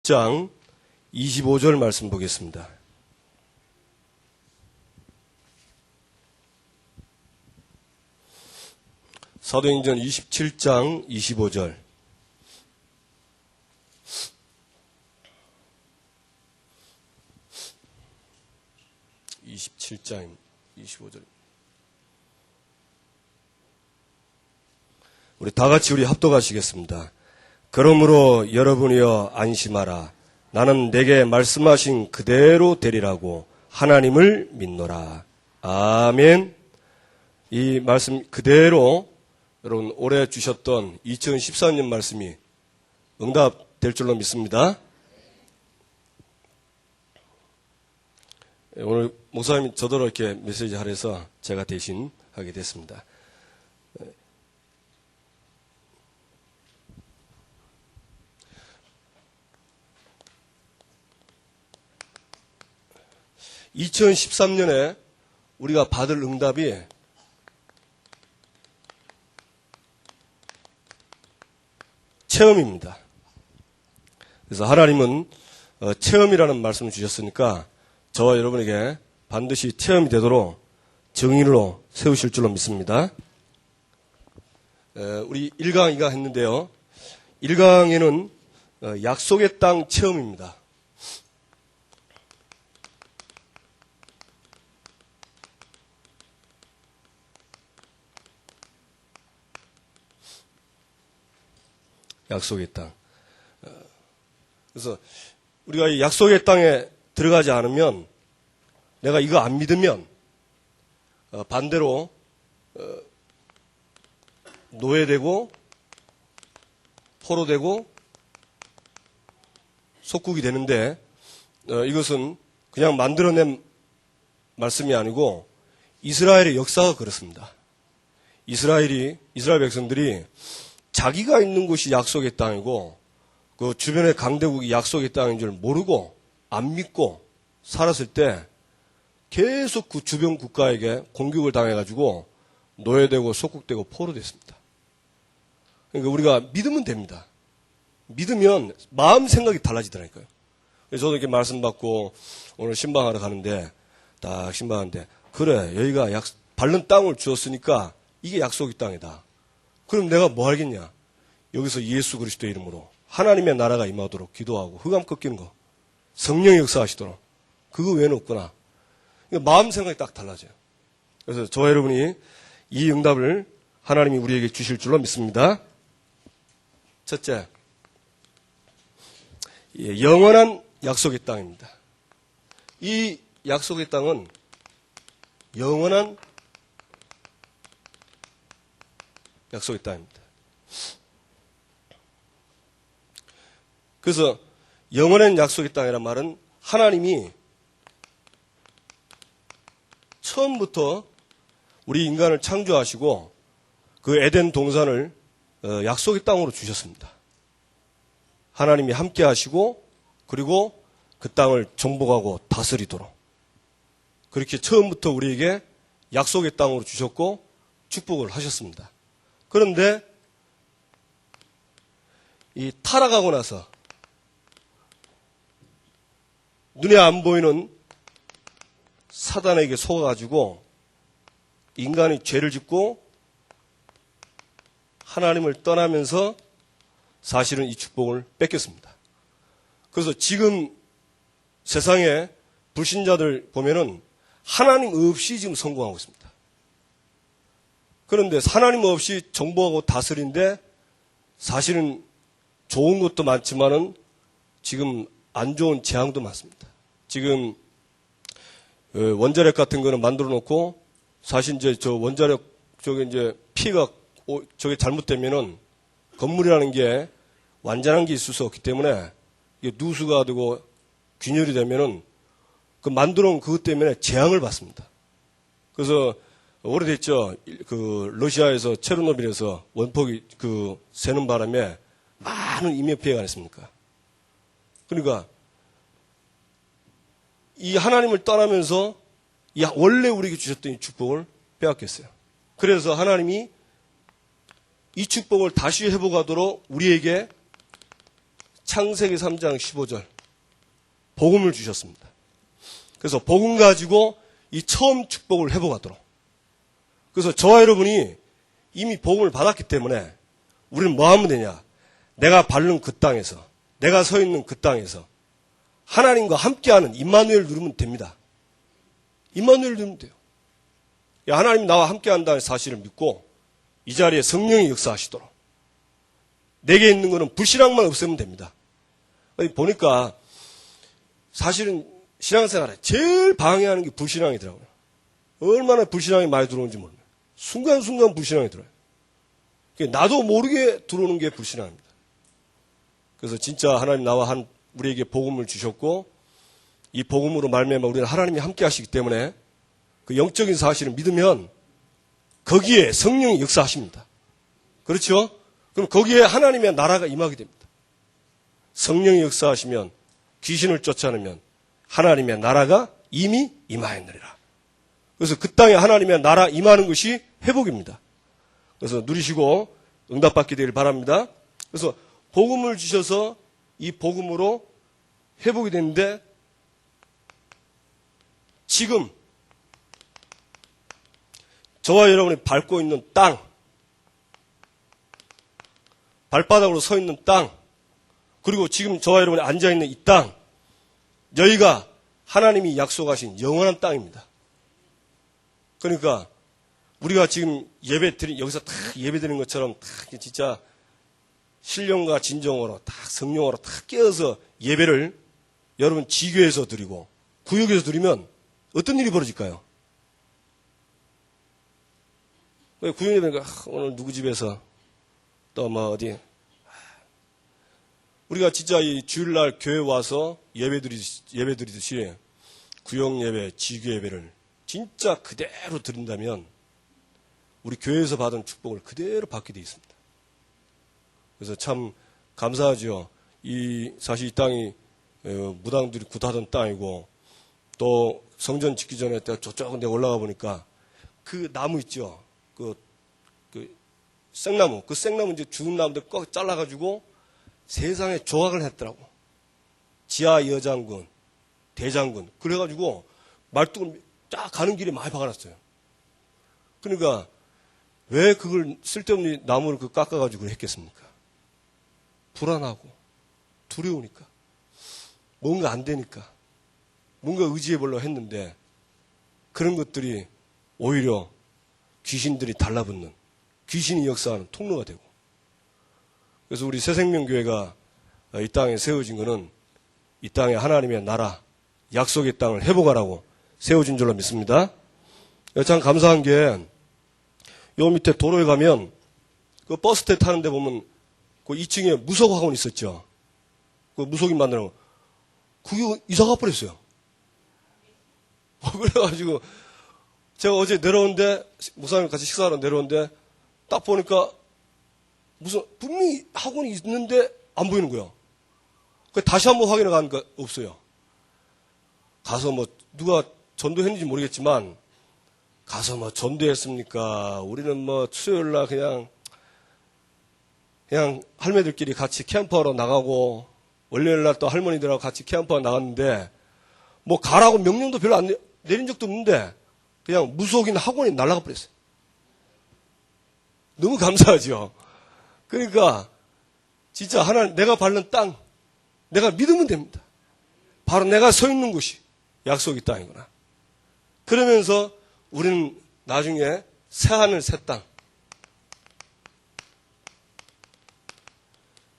10장 25절 말씀 보겠습니다. 사도행전 27장 25절. (27장 25절) 우리 다같이 우리 합독하시겠습니다. 그러므로 여러분이여 안심하라. 나는 내게 말씀하신 그대로 되리라고 하나님을 믿노라. 아멘. 이 말씀 그대로 여러분 올해 주셨던 2013년 말씀이 응답될 줄로 믿습니다. 오늘 목사님이 저더러 이렇게 메시지 하래서 제가 대신 하게 됐습니다. (2013년에) 우리가 받을 응답이 체험입니다. 그래서 하나님은 체험이라는 말씀을 주셨으니까 저와 여러분에게 반드시 체험이 되도록 정인으로 세우실 줄로 믿습니다. 우리 1강, 2강 했는데요. 1강에는 약속의 땅 체험입니다. 약속의 땅. 그래서 우리가 이 약속의 땅에 들어가지 않으면, 내가 이거 안 믿으면 반대로 노예되고 포로되고 속국이 되는데, 이것은 그냥 만들어낸 말씀이 아니고 이스라엘의 역사가 그렇습니다. 이스라엘 백성들이 자기가 있는 곳이 약속의 땅이고 그 주변의 강대국이 약속의 땅인 줄 모르고 안 믿고 살았을 때 계속 그 주변 국가에게 공격을 당해가지고 노예되고 속국되고 포로됐습니다. 그러니까 우리가 믿으면 됩니다. 믿으면 마음 생각이 달라지더라니까요. 그래서 저도 이렇게 말씀 받고 오늘 신방하러 가는데 딱 신방하는데, 그래 여기가 바른 땅을 주었으니까 이게 약속의 땅이다. 그럼 내가 뭐 알겠냐? 여기서 예수 그리스도의 이름으로 하나님의 나라가 임하도록 기도하고 흑암 꺾이는 거, 성령이 역사하시도록, 그거 외에는 없구나. 마음 생각이 딱 달라져요. 그래서 저와 여러분이 이 응답을 하나님이 우리에게 주실 줄로 믿습니다. 첫째, 영원한 약속의 땅입니다. 이 약속의 땅은 영원한 약속의 땅입니다. 그래서 영원한 약속의 땅이란 말은 하나님이 처음부터 우리 인간을 창조하시고 그 에덴 동산을 약속의 땅으로 주셨습니다. 하나님이 함께 하시고 그리고 그 땅을 정복하고 다스리도록 그렇게 처음부터 우리에게 약속의 땅으로 주셨고 축복을 하셨습니다. 그런데 이 타락하고 나서 눈에 안 보이는 사단에게 속아가지고 인간이 죄를 짓고 하나님을 떠나면서 사실은 이 축복을 뺏겼습니다. 그래서 지금 세상에 불신자들 보면은 하나님 없이 지금 성공하고 있습니다. 그런데 하나님 없이 정복하고 다스리는데 사실은 좋은 것도 많지만은 지금 안 좋은 재앙도 많습니다. 지금 원자력 같은 거는 만들어 놓고 사실 이제 저 원자력 저게 이제 피해가 저게 잘못되면은 건물이라는 게 완전한 게 있을 수 없기 때문에 이게 누수가 되고 균열이 되면은 그 만들어 놓은 그것 때문에 재앙을 받습니다. 그래서 오래됐죠. 그 러시아에서 체르노빌에서 원폭이 그 새는 바람에 많은 인명 피해가 났습니까? 그러니까 이 하나님을 떠나면서 원래 우리에게 주셨던 이 축복을 빼앗겼어요. 그래서 하나님이 이 축복을 다시 회복하도록 우리에게 창세기 3장 15절 복음을 주셨습니다. 그래서 복음 가지고 이 처음 축복을 회복하도록. 그래서 저와 여러분이 이미 복음을 받았기 때문에 우리는 뭐 하면 되냐? 내가 밟는 그 땅에서, 내가 서 있는 그 땅에서 하나님과 함께하는 임마누엘 누르면 됩니다. 임마누엘 누르면 돼요. 하나님이 나와 함께한다는 사실을 믿고 이 자리에 성령이 역사하시도록. 내게 있는 것은 불신앙만 없애면 됩니다. 보니까 사실은 신앙생활에 제일 방해하는 게 불신앙이더라고요. 얼마나 불신앙이 많이 들어오는지 모릅니다. 순간순간 불신앙이 들어요. 나도 모르게 들어오는 게 불신앙입니다. 그래서 진짜 하나님 나와 우리에게 복음을 주셨고 이 복음으로 말미암아 우리는 하나님이 함께 하시기 때문에 그 영적인 사실을 믿으면 거기에 성령이 역사하십니다. 그렇죠? 그럼 거기에 하나님의 나라가 임하게 됩니다. 성령이 역사하시면 귀신을 쫓아내면 하나님의 나라가 이미 임하였느니라. 그래서 그 땅에 하나님의 나라 임하는 것이 회복입니다. 그래서 누리시고 응답받게 되길 바랍니다. 그래서 복음을 주셔서 이 복음으로 회복이 됐는데 지금 저와 여러분이 밟고 있는 땅, 발바닥으로 서 있는 땅, 그리고 지금 저와 여러분이 앉아있는 이 땅, 여기가 하나님이 약속하신 영원한 땅입니다. 그러니까 우리가 지금 여기서 딱 예배 드리는 것처럼 딱 진짜 신령과 진정으로 딱 성령으로 딱 깨어서 예배를 여러분 지교에서 드리고 구역에서 드리면 어떤 일이 벌어질까요? 구역 예배니까 오늘 누구 집에서 또 뭐 어디 우리가 진짜 이 주일날 교회 와서 예배 드리듯이 구역 예배, 지교 예배를 진짜 그대로 드린다면 우리 교회에서 받은 축복을 그대로 받게 되어 있습니다. 그래서 참 감사하죠. 사실 이 땅이 무당들이 굿하던 땅이고 또 성전 짓기 전에 저쪽에 올라가 보니까 그 나무 있죠. 그 생나무. 그 생나무 이제 죽은 나무들 꼭 잘라가지고 세상에 조각을 했더라고. 지하 여장군, 대장군. 그래가지고 말뚝을 쫙 가는 길에 많이 박아놨어요. 그러니까 왜 그걸 쓸데없는 나무를 깎아가지고 했겠습니까? 불안하고 두려우니까 뭔가 안 되니까 뭔가 의지해보려고 했는데 그런 것들이 오히려 귀신들이 달라붙는 귀신이 역사하는 통로가 되고 그래서 우리 새생명교회가 이 땅에 세워진 것은 이 땅에 하나님의 나라 약속의 땅을 회복하라고 세워진 줄로 믿습니다. 참 감사한 게 요 밑에 도로에 가면 그 버스대 타는데 보면 그 2층에 무속학원 있었죠. 그 무속인 만드는 거. 그게 이사가 버렸어요. 그래가지고 제가 어제 내려오는데 목사님 같이 식사하러 내려오는데 딱 보니까 무슨 분명히 학원이 있는데 안 보이는 거예요. 다시 한번 확인해 가니까 없어요. 가서 뭐 누가 전도했는지 모르겠지만 가서 뭐 전도했습니까? 우리는 뭐 수요일날 그냥 할매들끼리 같이 캠프하러 나가고 월요일날 또 할머니들하고 같이 캠프하러 나갔는데 뭐 가라고 명령도 별로 안 내린 적도 없는데 그냥 무속인 학원이 날아가 버렸어요. 너무 감사하죠. 그러니까 진짜 하나님 내가 밟는 땅 내가 믿으면 됩니다. 바로 내가 서 있는 곳이 약속의 땅이구나. 그러면서 우리는 나중에 새하늘 새 땅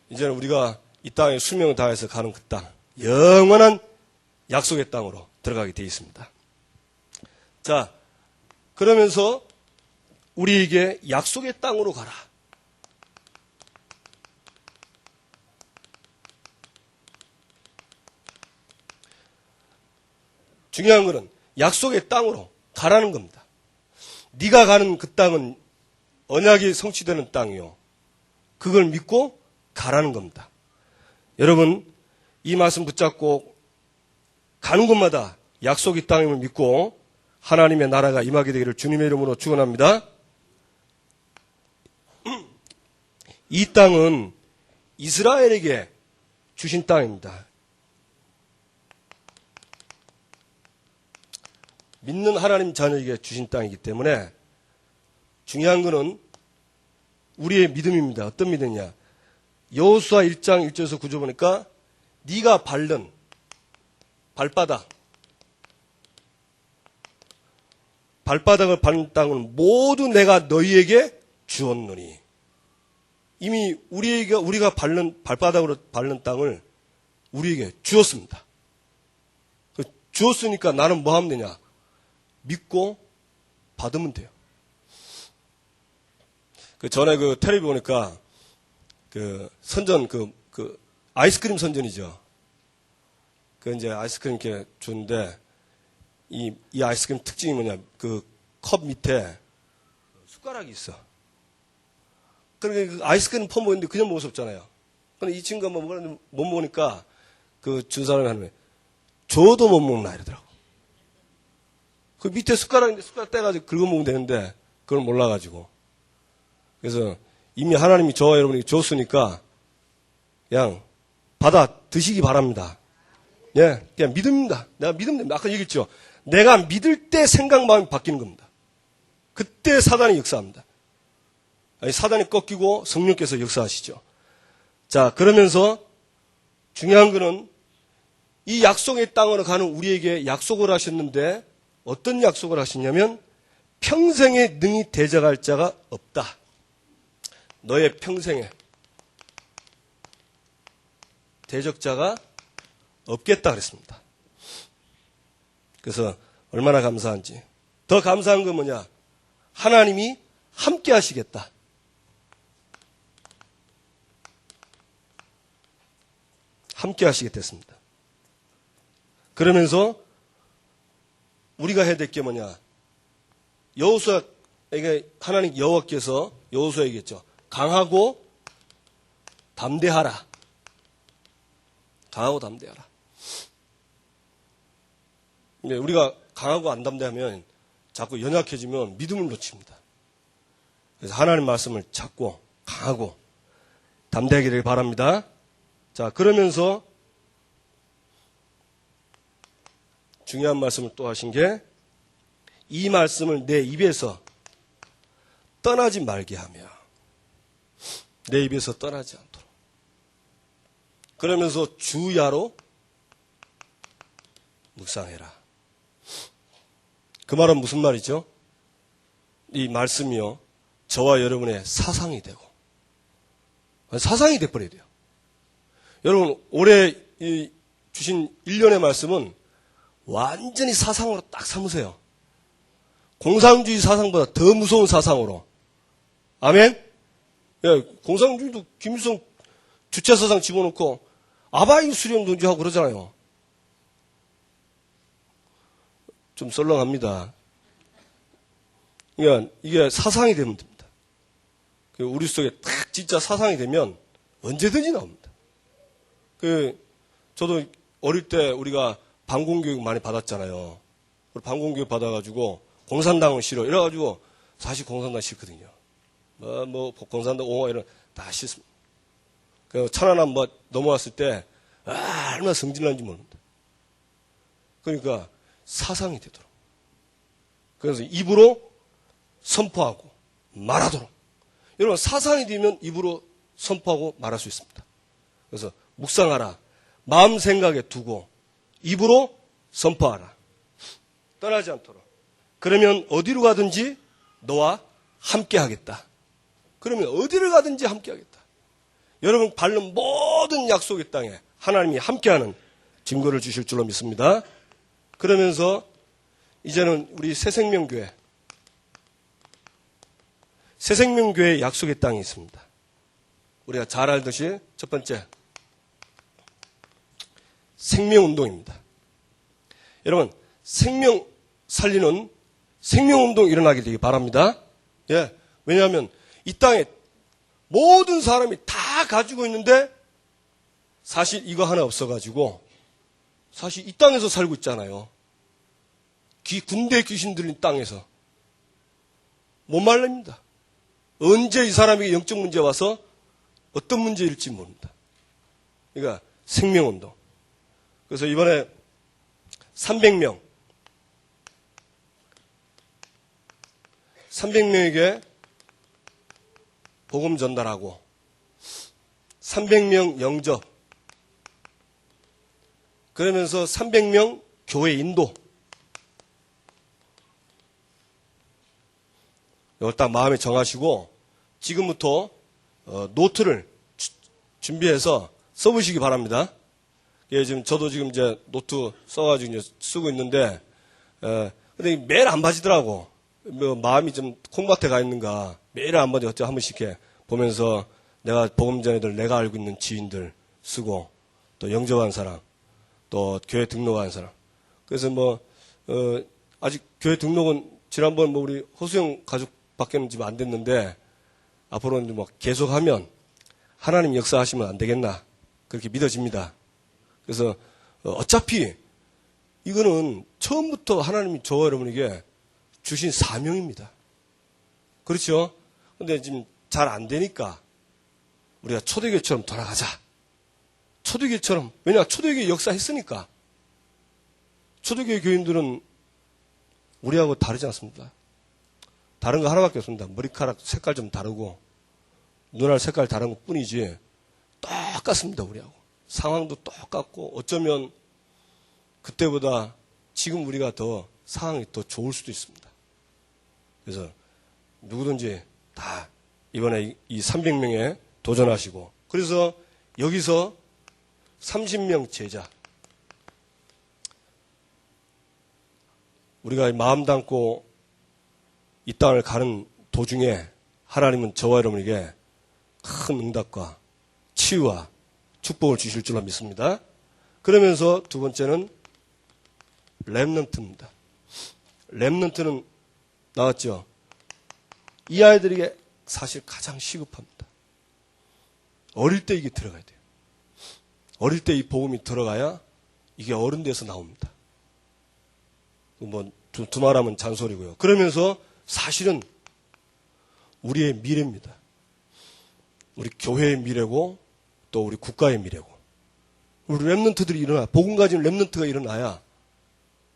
이제는 우리가 이 땅에 수명을 다해서 가는 그 땅 영원한 약속의 땅으로 들어가게 되어 있습니다. 자, 그러면서 우리에게 약속의 땅으로 가라. 중요한 것은 약속의 땅으로 가라는 겁니다. 네가 가는 그 땅은 언약이 성취되는 땅이요. 그걸 믿고 가라는 겁니다. 여러분 이 말씀 붙잡고 가는 곳마다 약속의 땅임을 믿고 하나님의 나라가 임하게 되기를 주님의 이름으로 축원합니다. 이 땅은 이스라엘에게 주신 땅입니다. 믿는 하나님 자녀에게 주신 땅이기 때문에 중요한 것은 우리의 믿음입니다. 어떤 믿음이냐? 여호수아 1장 1절에서 9절 보니까 네가 밟는 발바닥을 밟는 땅은 모두 내가 너희에게 주었노니. 이미 우리가 발바닥으로 밟는 땅을 우리에게 주었습니다. 주었으니까 나는 뭐 하면 되냐? 믿고 받으면 돼요. 전에 텔레비 보니까 선전 아이스크림 선전이죠. 이제 아이스크림 이렇게 주는데 이 아이스크림 특징이 뭐냐? 컵 밑에 숟가락이 있어. 그러니까 아이스크림 퍼먹는데 그냥 먹을 수 없잖아요. 근데 이 친구가 못 먹으니까 준 사람이 하는 거예요. 줘도 못 먹나 이러더라고. 그 밑에 숟가락 떼가지고 긁어 먹으면 되는데 그걸 몰라가지고. 그래서 이미 하나님이 저와 여러분에게 줬으니까 그냥 받아 드시기 바랍니다. 예, 그냥 믿음입니다. 내가 믿으면 됩니다. 아까 얘기했죠. 내가 믿을 때 생각 마음이 바뀌는 겁니다. 그때 사단이 역사합니다. 아니, 사단이 꺾이고 성령께서 역사하시죠. 자, 그러면서 중요한 거는 이 약속의 땅으로 가는 우리에게 약속을 하셨는데 어떤 약속을 하셨냐면 평생에 능히 대적할 자가 없다. 너의 평생에 대적자가 없겠다 그랬습니다. 그래서 얼마나 감사한지. 더 감사한 건 뭐냐? 하나님이 함께 하시겠다. 함께 하시겠댔습니다. 그러면서 우리가 해야 될 게 뭐냐? 여호수아에게 하나님 여호와께서 여호수아에게 얘기했죠. 강하고 담대하라. 강하고 담대하라. 우리가 강하고 안 담대하면 자꾸 연약해지면 믿음을 놓칩니다. 그래서 하나님 말씀을 찾고 강하고 담대하기를 바랍니다. 자, 그러면서 중요한 말씀을 또 하신 게 이 말씀을 내 입에서 떠나지 말게 하며 내 입에서 떠나지 않도록. 그러면서 주야로 묵상해라. 그 말은 무슨 말이죠? 이 말씀이요. 저와 여러분의 사상이 되고 사상이 돼버려야 돼요. 여러분 올해 주신 1년의 말씀은 완전히 사상으로 딱 삼으세요. 공산주의 사상보다 더 무서운 사상으로. 아멘? 예, 공산주의도 김일성 주체사상 집어넣고 아바이 수령동지하고 그러잖아요. 좀 썰렁합니다. 그러니까 이게 사상이 되면 됩니다. 우리 속에 딱 진짜 사상이 되면 언제든지 나옵니다. 저도 어릴 때 우리가 반공교육 많이 받았잖아요. 반공교육 받아가지고 공산당은 싫어. 이래가지고 사실 공산당 싫거든요. 공산당 옹호 이런 다 싫습니다. 천안함 넘어왔을 때 얼마나 성질난지 모릅니다. 그러니까 사상이 되도록. 그래서 입으로 선포하고 말하도록. 여러분 사상이 되면 입으로 선포하고 말할 수 있습니다. 그래서 묵상하라. 마음 생각에 두고 입으로 선포하라. 떠나지 않도록. 그러면 어디로 가든지 너와 함께 하겠다. 그러면 어디를 가든지 함께 하겠다. 여러분 밟는 모든 약속의 땅에 하나님이 함께하는 증거를 주실 줄로 믿습니다. 그러면서 이제는 우리 새생명교회의 약속의 땅이 있습니다. 우리가 잘 알듯이 첫 번째 생명운동입니다. 여러분 생명 살리는 생명운동 일어나게 되기 바랍니다. 예, 왜냐하면 이 땅에 모든 사람이 다 가지고 있는데 사실 이거 하나 없어가지고 사실 이 땅에서 살고 있잖아요. 군대 귀신 들린 땅에서 못 말립니다. 언제 이 사람에게 영적 문제 와서 어떤 문제일지 모릅니다. 그러니까 생명운동. 그래서 이번에 300명에게 복음 전달하고 300명 영접, 그러면서 300명 교회 인도. 이걸 딱 마음에 정하시고 지금부터 노트를 준비해서 써보시기 바랍니다. 예, 저도 지금 이제 노트 써가지고 이제 쓰고 있는데, 근데 매일 안 봐지더라고. 뭐 마음이 좀 콩밭에 가 있는가. 매일 한 번씩 한 번씩 이렇게 보면서 내가 복음 전에들 내가 알고 있는 지인들 쓰고 또 영접한 사람, 또 교회 등록한 사람. 그래서 아직 교회 등록은 지난번 우리 호수영 가족밖에는 지금 안 됐는데 앞으로는 계속하면 하나님 역사하시면 안 되겠나. 그렇게 믿어집니다. 그래서 어차피 이거는 처음부터 하나님이 저와 여러분에게 주신 사명입니다. 그렇죠? 근데 지금 잘 안 되니까 우리가 초대교회처럼 돌아가자. 초대교회처럼. 왜냐? 초대교회 역사했으니까. 초대교회 교인들은 우리하고 다르지 않습니다. 다른 거 하나밖에 없습니다. 머리카락 색깔 좀 다르고 눈알 색깔 다른 것 뿐이지 똑같습니다. 우리하고. 상황도 똑같고 어쩌면 그때보다 지금 우리가 더 상황이 더 좋을 수도 있습니다. 그래서 누구든지 다 이번에 이 300명에 도전하시고, 그래서 여기서 30명 제자, 우리가 마음 담고 이 땅을 가는 도중에 하나님은 저와 여러분에게 큰 응답과 치유와 축복을 주실 줄로 믿습니다. 그러면서 두 번째는 렘넌트입니다. 렘넌트는 나왔죠. 이 아이들에게 사실 가장 시급합니다. 어릴 때 이게 들어가야 돼요. 어릴 때 이 복음이 들어가야 이게 어른 돼서 나옵니다. 두말하면 잔소리고요. 그러면서 사실은 우리의 미래입니다. 우리 교회의 미래고 또 우리 국가의 미래고, 우리 렘넌트들이 복음 가진 렘넌트가 일어나야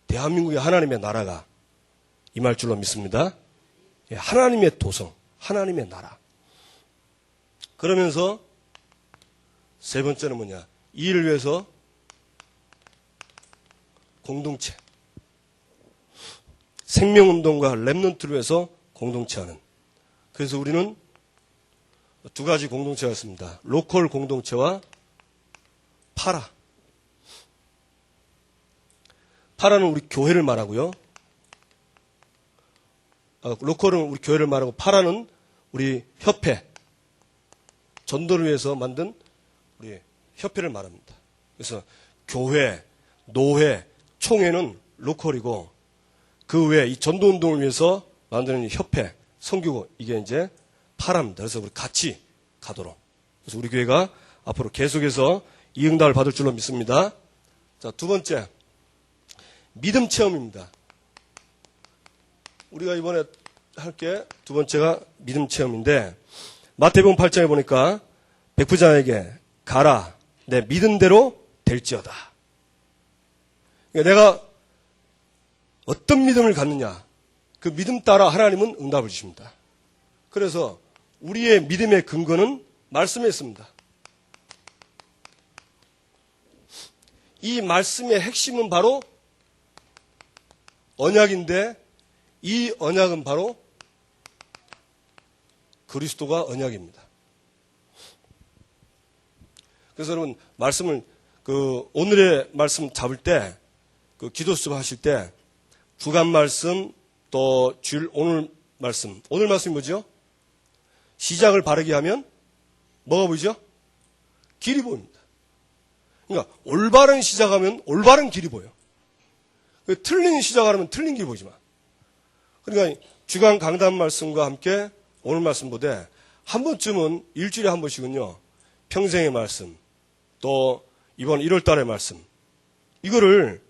대한민국의 하나님의 나라가 임할 줄로 믿습니다. 하나님의 도성, 하나님의 나라. 그러면서 세 번째는 뭐냐? 이 일을 위해서 공동체. 생명운동과 렘넌트를 위해서 공동체하는. 그래서 우리는 두 가지 공동체가 있습니다. 로컬 공동체와 파라. 파라는 우리 교회를 말하고요. 로컬은 우리 교회를 말하고 파라는 우리 협회, 전도를 위해서 만든 우리 협회를 말합니다. 그래서 교회, 노회, 총회는 로컬이고 그 외에 이 전도운동을 위해서 만드는 협회, 선교고 이게 이제 파라입니다. 그래서 우리 같이 가도록. 그래서 우리 교회가 앞으로 계속해서 이 응답을 받을 줄로 믿습니다. 자, 두 번째, 믿음 체험입니다. 우리가 이번에 할 게 두 번째가 믿음 체험인데, 마태복음 8장에 보니까 백부장에게 가라, 내 믿은 대로 될지어다. 그러니까 내가 어떤 믿음을 갖느냐, 그 믿음 따라 하나님은 응답을 주십니다. 그래서 우리의 믿음의 근거는 말씀에 있습니다. 이 말씀의 핵심은 바로 언약인데, 이 언약은 바로 그리스도가 언약입니다. 그래서 여러분, 말씀을, 오늘의 말씀 잡을 때, 기도 수업 하실 때, 주간 말씀, 또 오늘 말씀이 뭐죠? 시작을 바르게 하면 뭐가 보이죠? 길이 보입니다. 그러니까 올바른 시작하면 올바른 길이 보여. 틀린 시작하면 틀린 길이 보이지만. 그러니까 주간 강단 말씀과 함께 오늘 말씀보다 한 번쯤은 일주일에 한 번씩은요, 평생의 말씀, 또 이번 1월 달의 말씀, 이거를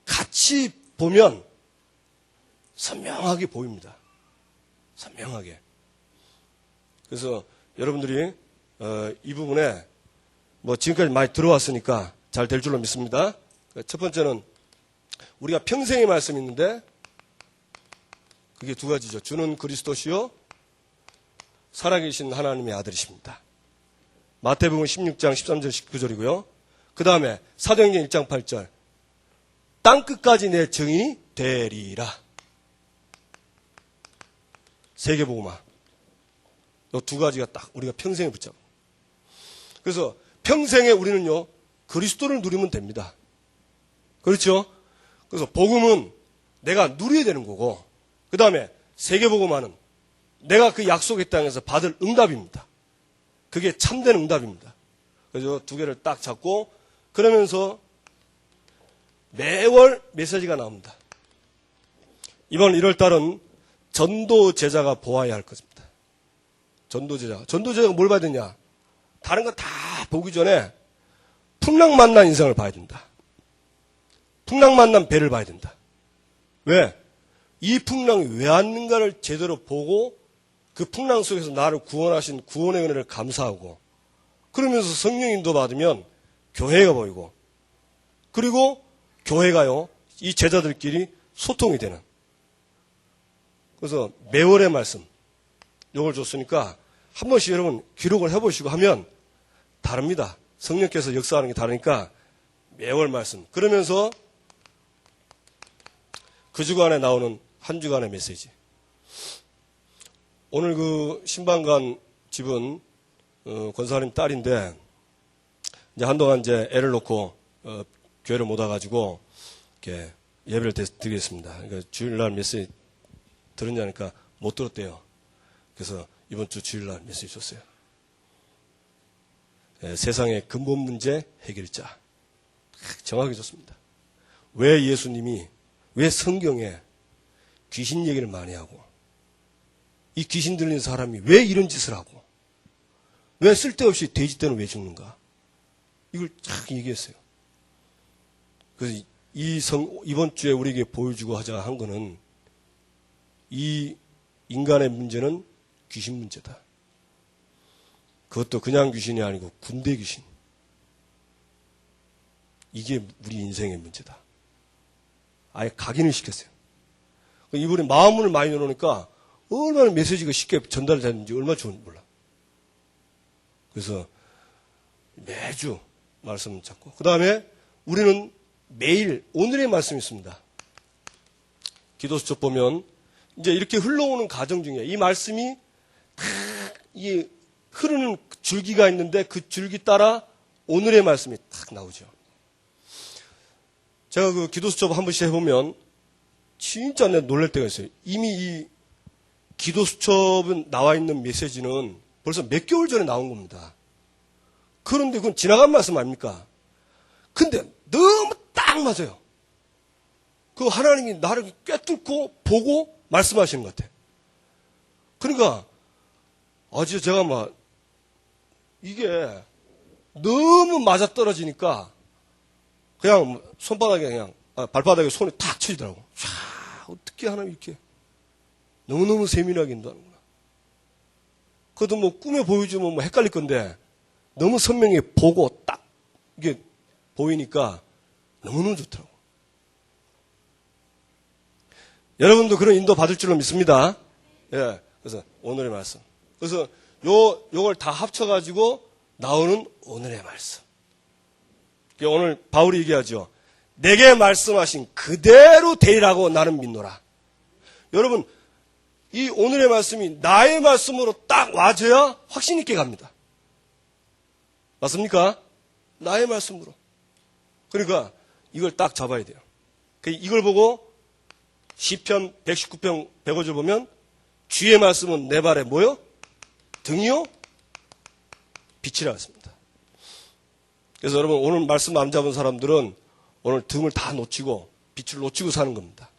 같이 보면 선명하게 보입니다. 선명하게. 그래서 여러분들이 이 부분에 뭐 지금까지 많이 들어왔으니까 잘 될 줄로 믿습니다. 첫 번째는 우리가 평생의 말씀이 있는데 그게 두 가지죠. 주는 그리스도시요 살아계신 하나님의 아들이십니다. 마태복음 16장 13절 19절이고요. 그 다음에 사도행전 1장 8절 땅끝까지 내 정이 되리라. 세계복음화. 이 두 가지가 딱 우리가 평생에 붙잡고. 그래서 평생에 우리는요 그리스도를 누리면 됩니다. 그렇죠? 그래서 복음은 내가 누려야 되는 거고, 그 다음에 세계복음화는 내가 그 약속의 땅에서 받을 응답입니다. 그게 참된 응답입니다. 그래서 두 개를 딱 잡고 그러면서 매월 메시지가 나옵니다. 이번 1월 달은 전도 제자가 보아야 할 것입니다. 전도 제자가 뭘 봐야 되냐? 다른 거 다 보기 전에 풍랑 만난 인생을 봐야 된다. 풍랑 만난 배를 봐야 된다. 왜? 이 풍랑이 왜 왔는가를 제대로 보고 그 풍랑 속에서 나를 구원하신 구원의 은혜를 감사하고, 그러면서 성령 인도 받으면 교회가 보이고, 그리고 교회가요 이 제자들끼리 소통이 되는. 그래서 매월의 말씀 요걸 줬으니까 한 번씩 여러분 기록을 해보시고 하면 다릅니다. 성령께서 역사하는 게 다르니까 매월 말씀. 그러면서 그 주간에 나오는 한 주간의 메시지. 오늘 그 신방간 집은 권사님 딸인데 이제 한동안 이제 애를 놓고 교회를 못 와가지고 이렇게 예배를 드리겠습니다. 그러니까 주일날 메시지 들었냐니까 못 들었대요. 그래서 이번 주 주일날 메시지 줬어요. 세상의 근본 문제 해결자. 정확히 줬습니다. 왜 예수님이, 왜 성경에 귀신 얘기를 많이 하고, 이 귀신 들린 사람이 왜 이런 짓을 하고, 왜 쓸데없이 돼지 때는 왜 죽는가? 이걸 쫙 얘기했어요. 그래서 이번 주에 우리에게 보여주고 하자 한 거는 이 인간의 문제는 귀신 문제다. 그것도 그냥 귀신이 아니고 군대 귀신. 이게 우리 인생의 문제다. 아예 각인을 시켰어요. 이분이 마음을 많이 열어놓으니까 얼마나 메시지가 쉽게 전달되는지 얼마나 좋은지 몰라. 그래서 매주 말씀을 찾고, 그 다음에 우리는 매일 오늘의 말씀이 있습니다. 기도수첩 보면 이제 이렇게 흘러오는 과정 중에 이 말씀이 이 흐르는 줄기가 있는데 그 줄기 따라 오늘의 말씀이 딱 나오죠. 제가 그 기도수첩 한 번씩 해보면 진짜 내가 놀랄 때가 있어요. 이미 이 기도수첩은 나와 있는 메시지는 벌써 몇 개월 전에 나온 겁니다. 그런데 그건 지나간 말씀 아닙니까? 근데 너무 딱 맞아요. 그 하나님이 나를 꿰뚫고 보고 말씀하시는 것 같아. 그러니까 진짜 제가 막 이게 너무 맞아떨어지니까 그냥 손바닥에 그냥 발바닥에 손이 탁 쳐지더라고. 어떻게 하나님 이렇게 너무너무 세밀하게 인도하는구나. 그것도 뭐 꿈에 보여주면 뭐 헷갈릴 건데 너무 선명히 보고 딱 이게 보이니까 너무너무 좋더라고. 여러분도 그런 인도 받을 줄로 믿습니다. 예. 그래서 오늘의 말씀. 그래서 요걸 다 합쳐가지고 나오는 오늘의 말씀. 오늘 바울이 얘기하죠. 내게 말씀하신 그대로 되리라고 나는 믿노라. 여러분, 이 오늘의 말씀이 나의 말씀으로 딱 와줘야 확신 있게 갑니다. 맞습니까? 나의 말씀으로. 그러니까 이걸 딱 잡아야 돼요. 이걸 보고 시편 119편 105절 보면 주의 말씀은 내 발에 뭐요? 등이요? 빛이라 했습니다. 그래서 여러분 오늘 말씀 안 잡은 사람들은 오늘 등을 다 놓치고 빛을 놓치고 사는 겁니다.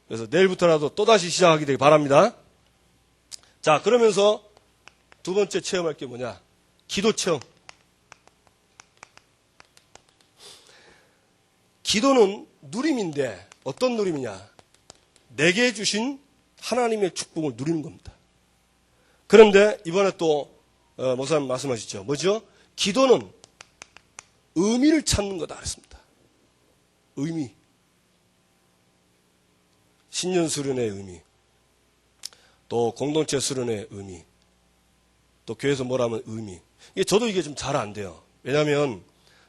그래서 내일부터라도 또다시 시작하게 되기 바랍니다. 자, 그러면서 두 번째 체험할 게 뭐냐? 기도 체험. 기도는 누림인데 어떤 누림이냐? 내게 주신 하나님의 축복을 누리는 겁니다. 그런데 이번에 또 목사님 말씀하셨죠. 뭐죠? 기도는 의미를 찾는 거다 그랬습니다. 의미. 신년 수련의 의미. 또 공동체 수련의 의미. 또 교회에서 뭐라면 의미. 저도 이게 좀 잘 안 돼요. 왜냐하면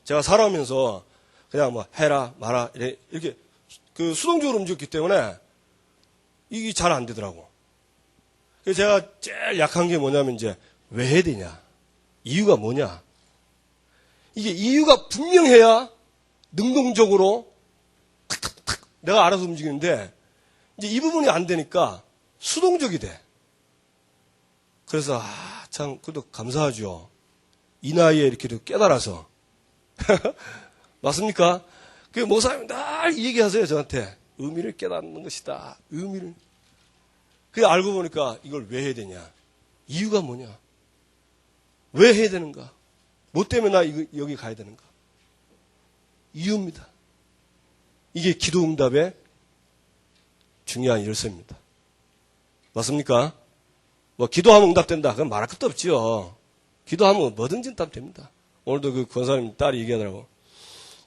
제가 살아오면서 그냥 뭐 해라 마라 이렇게 그 수동적으로 움직였기 때문에 이게 잘 안 되더라고. 그래서 제가 제일 약한 게 뭐냐면 이제 왜 해야 되냐? 이유가 뭐냐? 이게 이유가 분명해야 능동적으로 탁탁탁 내가 알아서 움직이는데 이제 이 부분이 안 되니까 수동적이 돼. 그래서 참 그래도 감사하죠. 이 나이에 이렇게 깨달아서 맞습니까? 그 목사님 날 이 얘기하세요 저한테. 의미를 깨닫는 것이다. 의미를. 그게 알고 보니까 이걸 왜 해야 되냐? 이유가 뭐냐? 왜 해야 되는가? 뭐 때문에 나 여기 가야 되는가? 이유입니다. 이게 기도응답의 중요한 열쇠입니다. 맞습니까? 뭐 기도하면 응답된다. 그건 말할 것도 없지요. 기도하면 뭐든지 응답됩니다. 오늘도 그 권사님 딸이 얘기하더라고.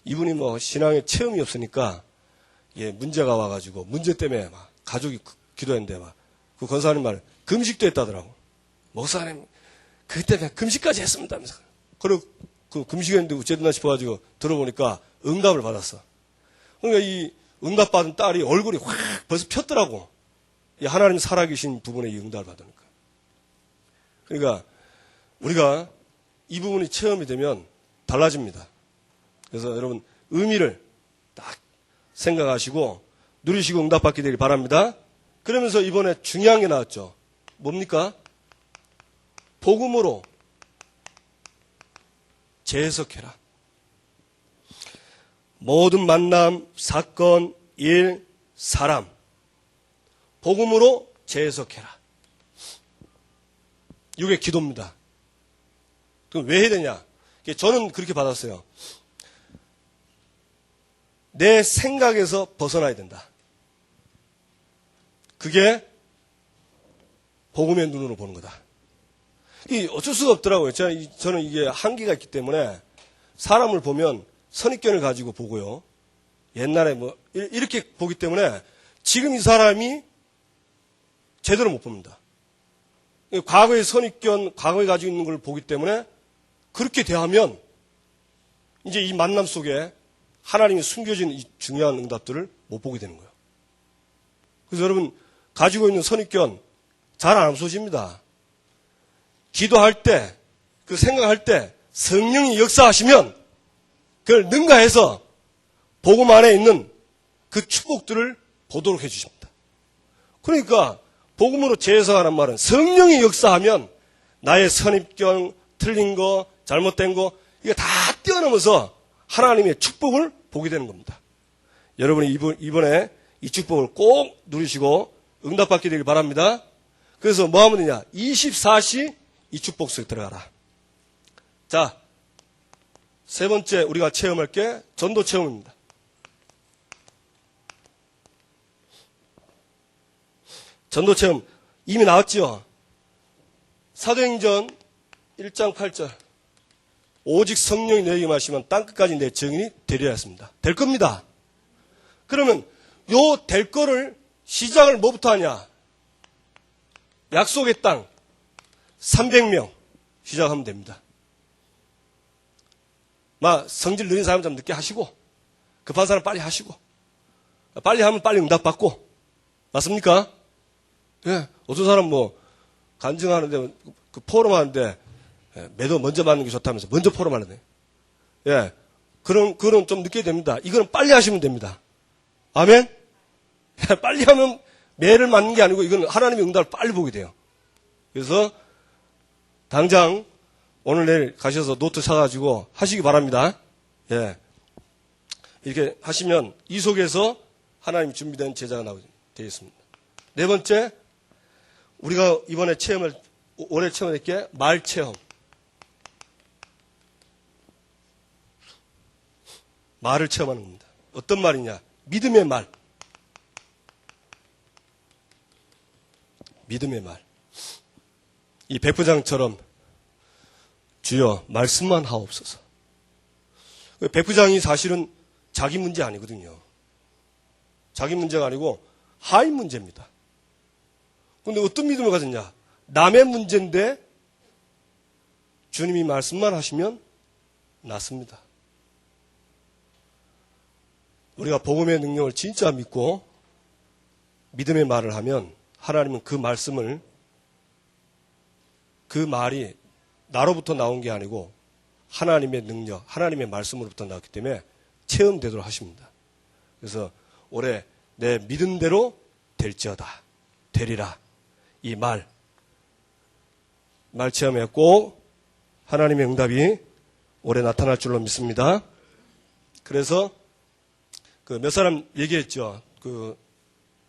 이분이 뭐 신앙에 체험이 없으니까 예, 문제가 와가지고 문제 때문에 막 가족이 기도했는데 막 그 권사님 말 금식도 했다더라고. 목사님 그 때문에 금식까지 했습니다. 하면서. 그리고 그 금식했는데 어쨌나 싶어가지고 들어보니까 응답을 받았어. 그러니까 이 응답받은 딸이 얼굴이 확 벌써 폈더라고. 이 하나님 살아계신 부분에 이 응답을 받으니까. 그러니까 우리가 이 부분이 체험이 되면 달라집니다. 그래서 여러분 의미를 딱 생각하시고 누리시고 응답받게 되길 바랍니다. 그러면서 이번에 중요한 게 나왔죠. 뭡니까? 복음으로 재해석해라. 모든 만남, 사건, 일, 사람 복음으로 재해석해라. 이게 기도입니다. 그럼 왜 해야 되냐? 저는 그렇게 받았어요. 내 생각에서 벗어나야 된다. 그게 복음의 눈으로 보는 거다. 이 어쩔 수가 없더라고요. 저는 이게 한계가 있기 때문에 사람을 보면 선입견을 가지고 보고요. 옛날에 뭐 이렇게 보기 때문에 지금 이 사람이 제대로 못 봅니다. 과거의 선입견, 과거에 가지고 있는 걸 보기 때문에 그렇게 대하면 이제 이 만남 속에 하나님이 숨겨진 이 중요한 응답들을 못 보게 되는 거예요. 그래서 여러분 가지고 있는 선입견 잘 안 없어집니다. 기도할 때, 그 생각할 때 성령이 역사하시면 그걸 능가해서 복음 안에 있는 그 축복들을 보도록 해주십니다. 그러니까 복음으로 재해석하는 말은 성령이 역사하면 나의 선입견, 틀린 거, 잘못된 거 이거 다 뛰어넘어서 하나님의 축복을 보게 되는 겁니다. 여러분이 이번에 이 축복을 꼭 누리시고 응답받게 되길 바랍니다. 그래서 뭐 하면 되냐? 24시 이 축복 속에 들어가라. 자, 세 번째 우리가 체험할 게 전도 체험입니다. 전도 체험 이미 나왔죠? 사도행전 1장 8절 오직 성령이 너에게 마시면 땅끝까지 내 증인이 되리라 했습니다. 될 겁니다. 그러면 요 될 거를 시작을 뭐부터 하냐? 약속의 땅 300명 시작하면 됩니다. 성질 느린 사람 좀 늦게 하시고 급한 사람 빨리 하시고 빨리 하면 빨리 응답받고 맞습니까? 예, 어떤 사람 뭐 간증하는데 그 포럼하는데 매도 먼저 받는 게 좋다면서 먼저 포럼하는데 예, 그런 좀 늦게 됩니다. 이거는 빨리 하시면 됩니다. 아멘? 빨리 하면 매를 맞는 게 아니고 이건 하나님의 응답을 빨리 보게 돼요. 그래서 당장 오늘 내일 가셔서 노트 사가지고 하시기 바랍니다. 예. 이렇게 하시면 이 속에서 하나님 준비된 제자가 나오게 되겠습니다. 네 번째, 우리가 이번에 올해 체험할 게 말 체험. 말을 체험하는 겁니다. 어떤 말이냐? 믿음의 말. 믿음의 말. 이 백부장처럼 주여 말씀만 하옵소서. 백부장이 사실은 자기 문제 아니거든요. 자기 문제가 아니고 하인 문제입니다. 그런데 어떤 믿음을 가졌냐? 남의 문제인데 주님이 말씀만 하시면 낫습니다. 우리가 복음의 능력을 진짜 믿고 믿음의 말을 하면 하나님은 그 말씀을, 그 말이 나로부터 나온 게 아니고 하나님의 능력, 하나님의 말씀으로부터 나왔기 때문에 체험되도록 하십니다. 그래서 올해 내 믿음대로 될지어다, 되리라, 이 말 체험에 꼭 하나님의 응답이 올해 나타날 줄로 믿습니다. 그래서 그 몇 사람 얘기했죠. 그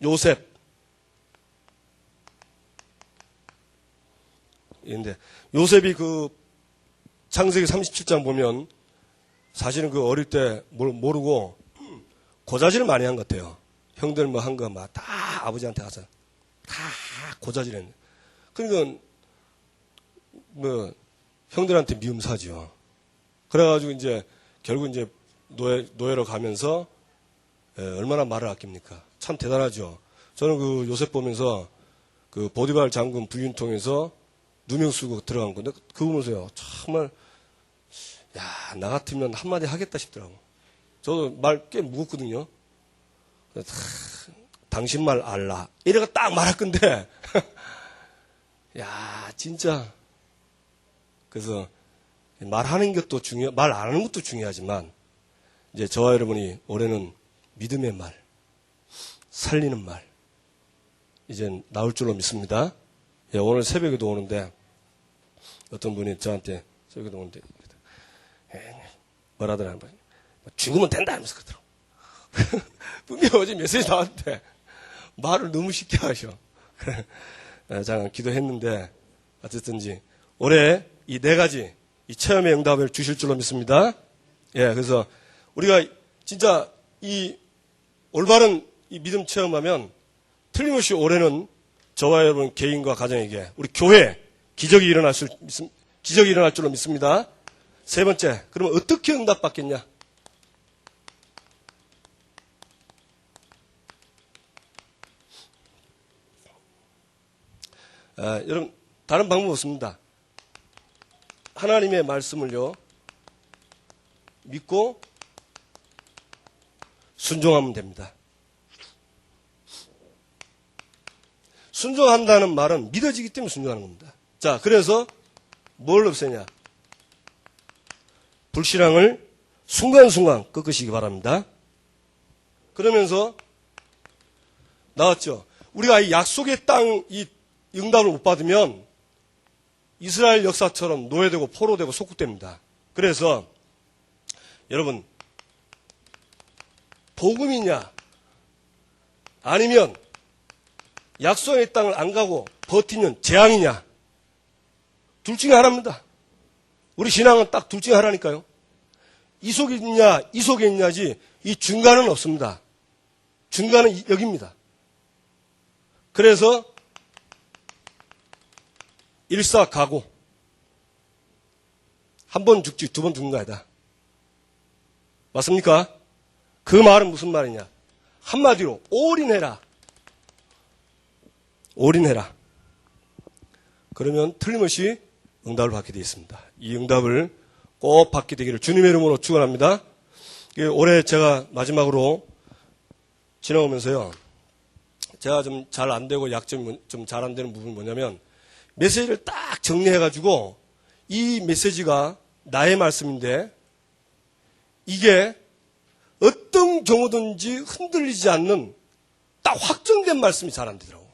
요셉. 근데 요셉이 그 창세기 37장 보면 사실은 그 어릴 때 모르고 고자질을 많이 한 것 같아요. 형들 뭐 한 거 막 다 아버지한테 가서 다 고자질 했는데. 그러니까 뭐 형들한테 미움 사죠. 그래가지고 이제 결국 이제 노예로 가면서 얼마나 말을 아낍니까? 참 대단하죠. 저는 그 요셉 보면서 그 보디발 장군 부인 통해서 누명 쓰고 들어간 건데 그거 보면서요. 정말 야, 나 같으면 한마디 하겠다 싶더라고. 저도 말 꽤 무겁거든요. 당신 말 알라. 이래가 딱 말할 건데 야, 진짜. 그래서 말하는 것도 말 안 하는 것도 중요하지만 이제 저와 여러분이 올해는 믿음의 말, 살리는 말 이제 나올 줄로 믿습니다. 예, 오늘 새벽에도 오는데 어떤 분이 저한테 새벽에도 오는데 뭐라 하더라, 죽으면 된다 하면서 그러더라고. 분명히 어제 메시지 나왔는데 말을 너무 쉽게 하셔. 잠깐 기도했는데 어쨌든지 올해 이 네 가지 이 체험의 응답을 주실 줄로 믿습니다. 예, 그래서 우리가 진짜 이 올바른 이 믿음 체험하면 틀림없이 올해는 저와 여러분 개인과 가정에게 우리 교회 기적이 일어날 줄로 믿습니다. 세 번째, 그러면 어떻게 응답받겠냐? 여러분 다른 방법 없습니다. 하나님의 말씀을요 믿고 순종하면 됩니다. 순종한다는 말은 믿어지기 때문에 순종하는 겁니다. 자, 그래서 뭘 없애냐? 불신앙을 순간순간 꺾으시기 바랍니다. 그러면서 나왔죠. 우리가 이 약속의 땅 이 응답을 못 받으면 이스라엘 역사처럼 노예되고 포로되고 속국됩니다. 그래서 여러분 복음이냐 아니면 약속의 땅을 안 가고 버티는 재앙이냐, 둘 중에 하나입니다. 우리 신앙은 딱 둘 중에 하나니까요. 이 속에 있냐 이 속에 있냐지 이 중간은 없습니다. 중간은 여기입니다. 그래서 일사각오, 한 번 죽지 두 번 죽는 거 아니다. 맞습니까? 그 말은 무슨 말이냐? 한마디로 올인해라. 올인해라. 그러면 틀림없이 응답을 받게 되어 있습니다. 이 응답을 꼭 받게 되기를 주님의 이름으로 축원합니다. 올해 제가 마지막으로 지나오면서요, 제가 좀 잘 안 되고 약점이 좀 잘 안 되는 부분이 뭐냐면 메시지를 딱 정리해가지고 이 메시지가 나의 말씀인데 이게 어떤 경우든지 흔들리지 않는 딱 확정된 말씀이 잘 안 되더라고요.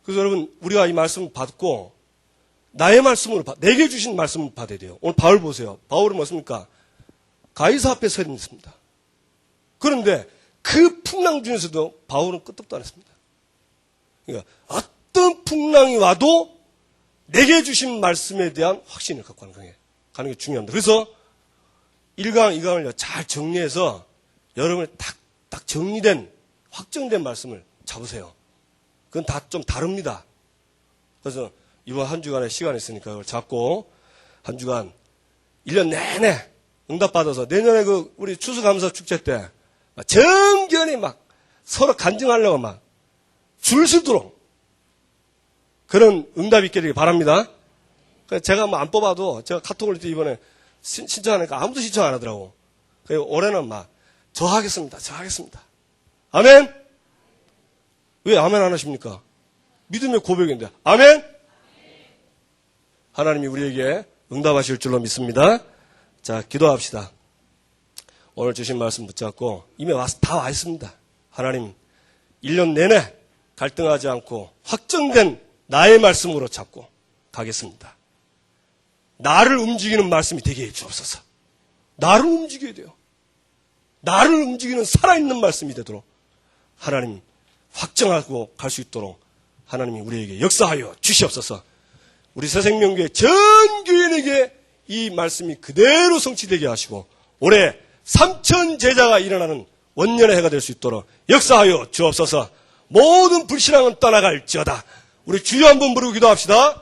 그래서 여러분 우리가 이 말씀을 받고 나의 말씀으로 내게 주신 말씀을 받아야 돼요. 오늘 바울 보세요. 바울은 뭐습니까? 가이사 앞에 서 있습니다. 그런데 그 풍랑 중에서도 바울은 끄떡도 안 했습니다. 그러니까 어떤 풍랑이 와도 내게 주신 말씀에 대한 확신을 갖고 가는 게 중요합니다. 그래서 1강, 2강을 잘 정리해서 여러분의 딱 정리된 확정된 말씀을 잡으세요. 그건 다 좀 다릅니다. 그래서 이번 한 주간의 시간이 있으니까 그걸 잡고 한 주간 1년 내내 응답받아서 내년에 우리 추수감사 축제 때 정견이 막 서로 간증하려고 막 줄 서도록 그런 응답이 있게 되길 바랍니다. 제가 뭐 안 뽑아도 제가 카톡을 이번에 신청하니까 아무도 신청 안 하더라고. 그래서 올해는 막 저 하겠습니다. 아멘? 왜 아멘 안 하십니까? 믿음의 고백인데. 아멘? 하나님이 우리에게 응답하실 줄로 믿습니다. 자, 기도합시다. 오늘 주신 말씀 붙잡고 이미 다 와 있습니다. 하나님, 1년 내내 갈등하지 않고 확정된 나의 말씀으로 잡고 가겠습니다. 나를 움직이는 말씀이 되게 해 주옵소서. 나를 움직여야 돼요. 나를 움직이는 살아있는 말씀이 되도록 하나님 확정하고 갈 수 있도록 하나님이 우리에게 역사하여 주시옵소서. 우리 새생명교회 전 교인에게 이 말씀이 그대로 성취되게 하시고 올해 3,000 제자가 일어나는 원년의 해가 될 수 있도록 역사하여 주옵소서. 모든 불신앙은 떠나갈지어다. 우리 주여 한번 부르고 기도합시다.